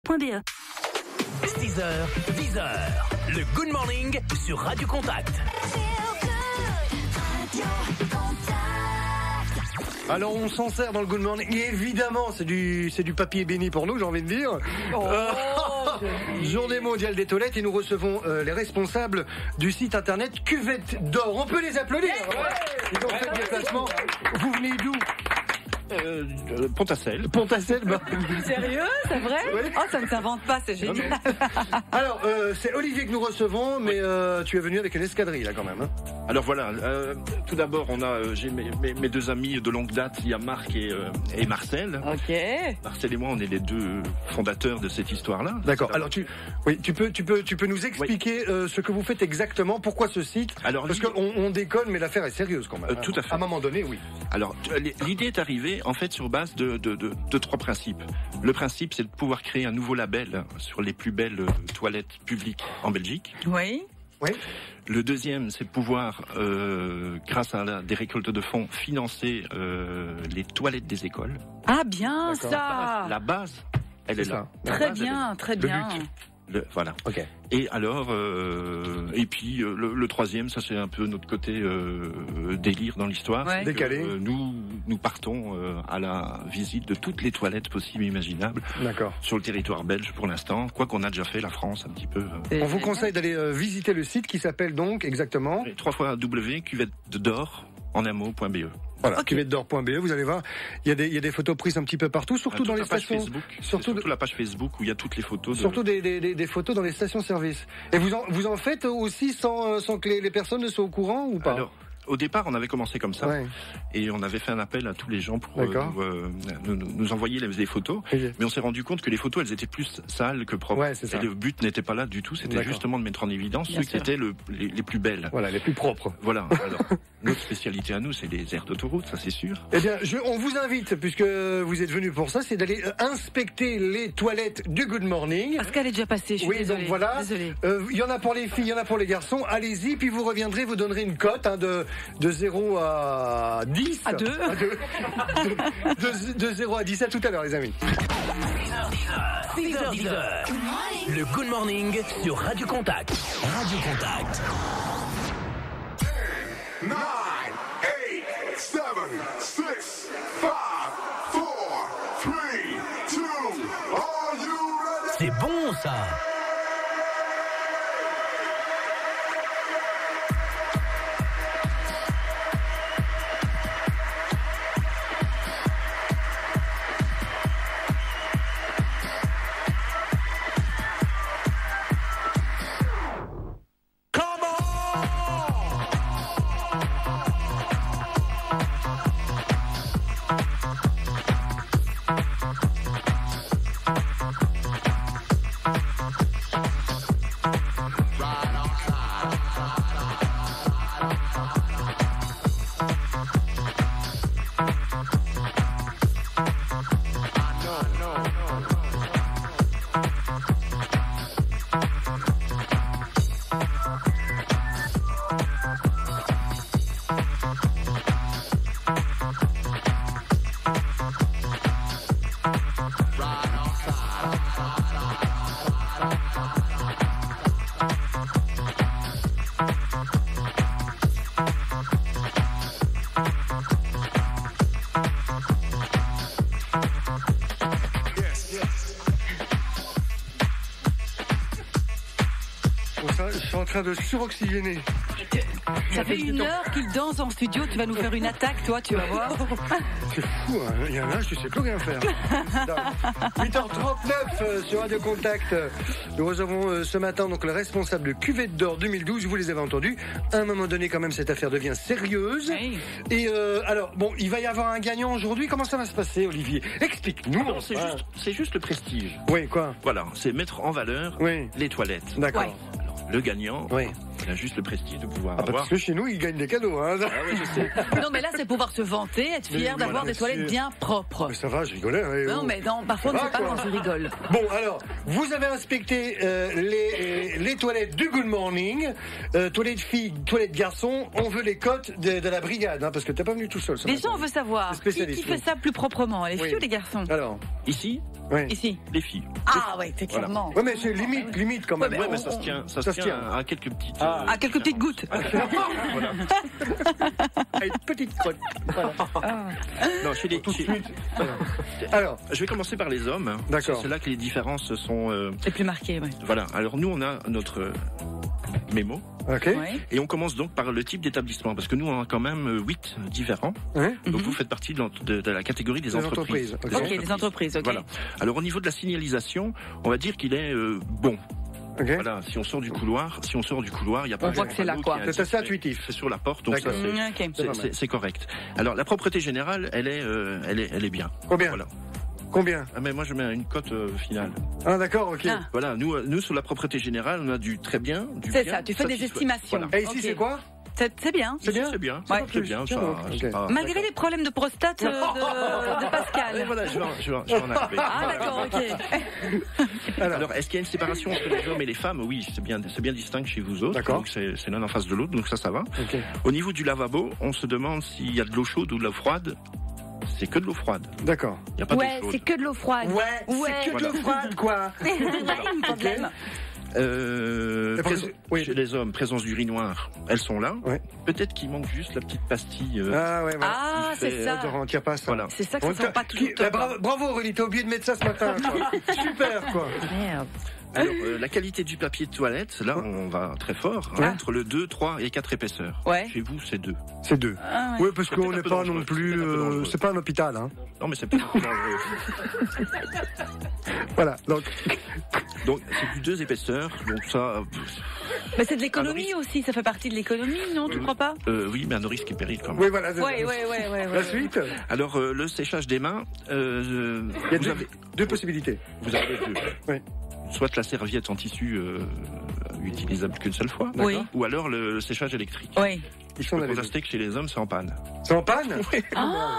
6h, 10h, le Good Morning sur Radio Contact. Alors on s'en sert dans le Good Morning. Et évidemment, c'est du papier béni pour nous, j'ai envie de dire. Journée mondiale des toilettes et nous recevons les responsables du site internet Cuvette d'Or. On peut les applaudir. Ils ont fait le déplacement. Vous venez d'où? Pont-à-Celle. Pont-à-Celle. Sérieux, c'est vrai? Oui. Oh, ça ne s'invente pas, c'est génial. Alors, c'est Olivier que nous recevons, mais tu es venu avec une escadrille là quand même. Hein. Alors voilà, tout d'abord, j'ai mes deux amis de longue date, il y a Marc et Marcel. Ok. Marcel et moi, on est les deux fondateurs de cette histoire-là. D'accord. Alors tu peux nous expliquer ce que vous faites exactement, pourquoi ce site? Alors, parce qu'on déconne, mais l'affaire est sérieuse quand même. Tout à fait. À un moment donné, oui. Alors, l'idée est arrivée en fait sur base de trois principes. Le principe, c'est de pouvoir créer un nouveau label sur les plus belles toilettes publiques en Belgique. Oui. Oui. Le deuxième, c'est de pouvoir, grâce à des récoltes de fonds, financer les toilettes des écoles. Ah bien D'accord. ça. La base, elle est là. Très bien, très bien. Voilà. Ok. Et alors, et puis le troisième, ça c'est un peu notre côté délire dans l'histoire. Ouais. Décalé. Nous partons à la visite de toutes les toilettes possibles et imaginables. D'accord. Sur le territoire belge pour l'instant, quoi qu'on a déjà fait la France un petit peu. On vous conseille d'aller visiter le site qui s'appelle donc exactement 3 fois www.cuvettedor en un mot.be. Voilà, Okay. cuvettedor.be, vous allez voir, il y a des photos prises un petit peu partout, surtout dans les stations Facebook, surtout la page Facebook où il y a toutes les photos surtout des photos dans les stations-service. Et vous en faites aussi sans que les personnes ne soient au courant ou pas? Alors, au départ, on avait commencé comme ça, Ouais. et on avait fait un appel à tous les gens pour nous envoyer des photos. Okay. Mais on s'est rendu compte que les photos, elles étaient plus sales que propres. Ouais, c'est ça. Et le but n'était pas là du tout, c'était D'accord. justement de mettre en évidence Bien ceux qui sûr. étaient les plus belles. Voilà, les plus propres. Voilà. Alors, notre spécialité à nous, c'est les aires d'autoroute, ça c'est sûr. Eh bien, on vous invite, puisque vous êtes venus pour ça, c'est d'aller inspecter les toilettes du Good Morning. Parce qu'elle est déjà passée, je suis Oui, désolée. donc voilà. Désolée. Il y en a pour les filles, il y en a pour les garçons. Allez-y, puis vous reviendrez, vous donnerez une cote de 0 à 10. À 2. De 0 à 10. À tout à l'heure, les amis. 6h, 10h, le Good Morning sur Radio Contact. Radio Contact. 9, 8, 7, 6, 5, 4, 3, 2, are you ready? C'est bon ça. Je suis en train de suroxygéner. Ça fait 1 heure qu'il danse en studio, tu vas nous faire une attaque, toi, tu vas voir. C'est fou, hein. Il y en a, je sais plus rien faire. 8h39 sur Radio Contact. Nous recevons ce matin donc le responsable de Cuvette d'Or 2012. Vous les avez entendus. À un moment donné, quand même, cette affaire devient sérieuse. Oui. Et alors, bon, il va y avoir un gagnant aujourd'hui. Comment ça va se passer, Olivier? Explique-nous. Non, c'est juste le prestige. Oui, quoi? Voilà, c'est mettre en valeur Oui. les toilettes. D'accord. Ouais. Alors, le gagnant, Oui. Il a juste le prestige de pouvoir avoir. Parce que chez nous, ils gagnent des cadeaux. Hein. Ah oui, je sais. Non, mais là, c'est pouvoir se vanter, être fier Mais d'avoir voilà, des toilettes c'est- bien propres. Mais ça va, je rigolais. Hein, Non, mais non, parfois, on ne Ça sait va, pas quoi. quand je rigole. Bon, alors, vous avez inspecté les toilettes du Good Morning, toilettes filles, toilettes garçons. On veut les cotes de la brigade, hein, parce que t'es pas venu tout seul. ce Déjà, matin. on veut savoir qui Spécialiste, fait oui. ça plus proprement, les filles Oui. ou les garçons? Alors, Ici, oui. Ici. les filles. Ah, ouais, c'est Voilà. clairement. Ouais, mais c'est limite quand même. Ouais, Ouais, mais ça se tient, ça se tient à quelques petites. Ah, quelques petites gouttes. Voilà. À une petite crotte. Voilà. Non, chez les. Tout de chez- suite. Alors, Je vais commencer par les hommes. D'accord. C'est là que les différences sont. C'est plus marqué, ouais. Voilà. Alors nous, on a notre mémo. ok. Ouais. Et on commence donc par le type d'établissement, parce que nous, on a quand même 8 différents. Hein Donc vous faites partie de la catégorie des Des entreprises. entreprises, Ok, les entreprises, ok. Voilà. Alors au niveau de la signalisation, on va dire qu'il est bon. Ok. Voilà. Si on sort du couloir, il n'y a pas. On voit que c'est là, quoi. C'est assez intuitif. C'est sur la porte, donc ça D'accord. c'est. Ok. C'est pas mal. C'est correct. Alors la propreté générale, elle est bien. Combien Voilà. Combien Ah, mais moi je mets une cote finale. Ah, d'accord, ok. Ah. Voilà, nous sur la propreté générale, on a du très bien, du C'est bien, ça, tu fais des satisfait. estimations. Voilà. Et ici, Ok. c'est quoi C'est bien. C'est bien C'est bien, Ouais. c'est bien. Ça, Ok. c'est pas- Malgré les problèmes de prostate de Et Pascal. voilà, je vais en arriver. Ah, d'accord, ok. Alors, est-ce qu'il y a une séparation entre les hommes et les femmes? Oui, c'est bien distinct chez vous autres. D'accord. Donc c'est l'un en face de l'autre, donc ça va. Ok. Au niveau du lavabo, on se demande s'il y a de l'eau chaude ou de l'eau froide. C'est que de l'eau froide. D'accord. Il n'y a pas Ouais, d'eau c'est chaude. que de l'eau froide. c'est que de l'eau froide, quoi. Problème. Oui. Chez les hommes, présence d'urinoir, elles sont là. Ouais. Peut-être qu'il manque juste la petite pastille. Ah, ouais, voilà. Ah, Il fait, c'est ça. On tire pas ça. Voilà. C'est ça que ça sent pas tout Bah, bravo Aurélie, t'as oublié de mettre ça ce matin. quoi. Super, quoi. Merde. Alors, la qualité du papier de toilette, là, on va très fort. Ouais. Entre le 2, 3 et 4 épaisseurs. Ouais. Chez vous, c'est 2. C'est 2. Ah, ouais. Oui, parce C'est qu'on peut-être un n'est peu pas dangereux. non plus. C'est peut-être un peu dangereux. C'est pas un hôpital, hein. Non, mais c'est pas dangereux. Voilà. Donc, c'est du 2 épaisseurs. Donc, ça. Mais c'est de l'économie aussi, ça fait partie de l'économie, non, tu crois pas? Oui, mais à nos risques et périls quand même. Oui, voilà. Ouais. La suite. Alors, le séchage des mains, Il y a vous avez deux possibilités. vous avez 2. Oui. Soit la serviette en tissu utilisable qu'une seule fois, Oui. ou alors le séchage électrique. Oui. Ils Je sont peux dans les deux. constater que chez les hommes, c'est en panne. C'est en panne Ah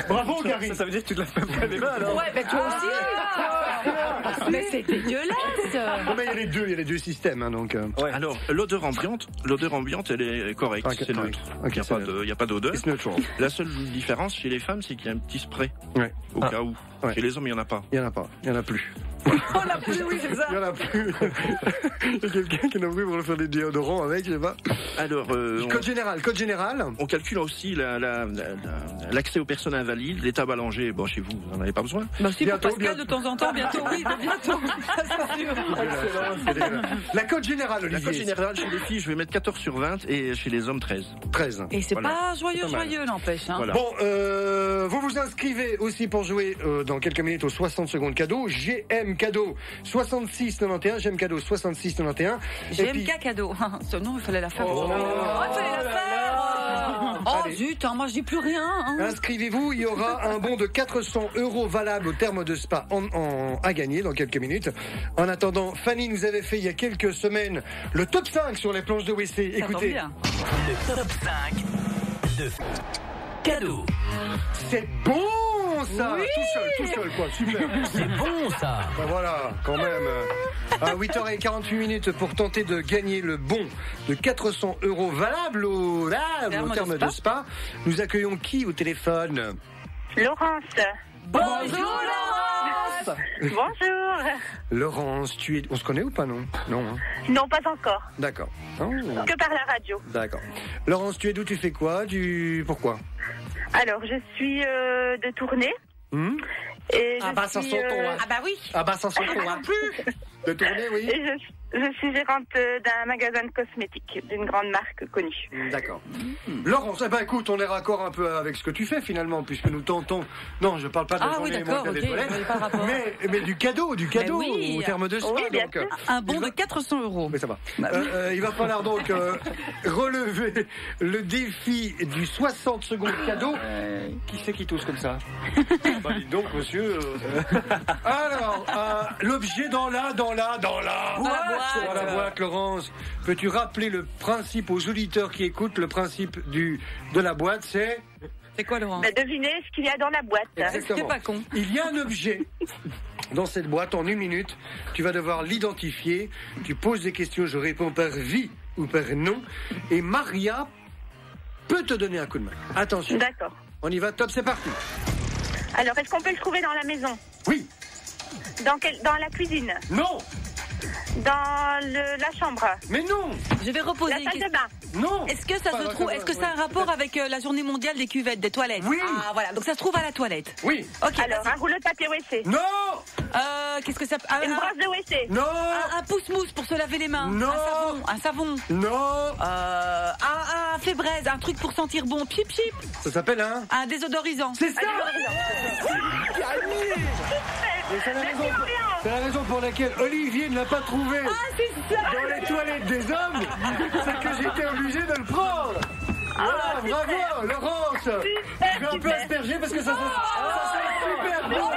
Bravo, Gary. veut dire que tu te laves pas les mains alors. ouais, mais toi aussi. Mais c'est dégueulasse. Non, mais il y a les deux systèmes, hein, donc. Alors, l'odeur ambiante, elle est correcte, Ok, c'est correct. neutre. Ok, c'est Il n'y a pas d'odeur. It's neutral. La seule différence chez les femmes, c'est qu'il y a un petit spray, Ouais. au cas où. Ouais. Chez les hommes, il n'y en a pas. Il y en a pas. Il y en a plus. On l'a plus, oui, c'est ça. Il y en a plus. Il y a quelqu'un qui en a pris pour faire des déodorants avec, je sais pas. Alors, Code général. on calcule aussi l'accès aux personnes invalides, les tables allongées. Bon, chez vous, vous n'en avez pas besoin. Bah si, Bientôt, pour Pascal, bientôt. de temps en temps, bientôt, oui, bientôt. Ça, c'est sûr. La code générale, La Olivier. cote générale, chez les filles, je vais mettre 14 sur 20 et chez les hommes, 13. 13. Et c'est Voilà. pas C'est pas mal. joyeux, n'empêche. Hein. Voilà. Bon, vous vous inscrivez aussi pour jouer dans quelques minutes aux 60 secondes cadeaux. GM cadeau 6691, GM cadeau 6691. GMK cadeau. Ce nom, il fallait la faire. Oh. Il fallait la faire. Oh Allez. zut, hein, moi je dis plus rien. Hein. Inscrivez-vous, il y aura un bon de 400 € valable au terme de Spa à gagner dans quelques minutes. En attendant, Fanny nous avait fait il y a quelques semaines le top 5 sur les planches de WC. Ça tombe Écoutez, bien. Le top 5 de cadeaux. c'est bon ça. Oui. Tout seul quoi, super. C'est bon ça. Ben voilà, quand même. À 8h48 minutes pour tenter de gagner le bon de 400 € valable au terme de Spa. Nous accueillons qui au téléphone? Laurence. Bonjour Laurence. Bonjour. Laurence, on se connaît ou pas, non? Non, hein. Non, pas encore. D'accord. Oh, Que par la radio. d'accord. Laurence, tu es d'où? Tu fais quoi? Pourquoi? Alors, je suis de tournée. Et Ah bah, ça suis, s'entend, hein. Ah bah oui. Ah bah ça s'entend, hein. De tournée, oui. et je suis gérante d'un magasin de cosmétiques d'une grande marque connue. D'accord. Laurence, eh ben écoute, on est raccord un peu avec ce que tu fais finalement, puisque nous tentons. Non, je parle pas de la Ah oui, journée d'accord, mondiale des ok, toilettes, oui, pas rapport. mais du cadeau oui. au terme de Spa. Oui, bien donc, sûr. Un bon de 400 €. mais ça va. Bah oui. Il va falloir donc relever le défi du 60 secondes cadeau. Qui c'est qui tousse comme ça? Bah dites donc, monsieur. Alors, l'objet dans la. Bravo. Dans la boîte, Laurence. Peux-tu rappeler le principe aux auditeurs qui écoutent, le principe de la boîte, c'est... C'est quoi, Laurent? Devinez ce qu'il y a dans la boîte. Exactement. C'est pas con. Il y a un objet dans cette boîte en 1 minute. Tu vas devoir l'identifier. Tu poses des questions, je réponds par oui ou par non. Et Maria peut te donner un coup de main. Attention. D'accord. On y va, top, c'est parti. Alors, est-ce qu'on peut le trouver dans la maison? Oui. Dans la cuisine? Non. Dans la chambre? Mais non. Je vais reposer La une salle question. de bain? Non. Est-ce que ça se trouve? Est-ce que ça a un rapport avec la journée mondiale des cuvettes, des toilettes? Oui. Ah voilà, donc ça se trouve à la toilette. Oui. Ok. Alors, vas-y. un rouleau de papier WC? Non. Qu'est-ce que ça? Une brosse de WC? Non. Un pouce-mousse pour se laver les mains. Non. Un savon. Non. Un fébraise, un truc pour sentir bon. Pip pip. Ça s'appelle Un désodorisant. C'est ça. Et c'est la raison pour laquelle Olivier ne l'a pas trouvé C'est ça. dans les toilettes des hommes, c'est que j'étais obligé de le prendre. Voilà, bravo, Laurence. Je vais un peu asperger parce que ça sent super bon.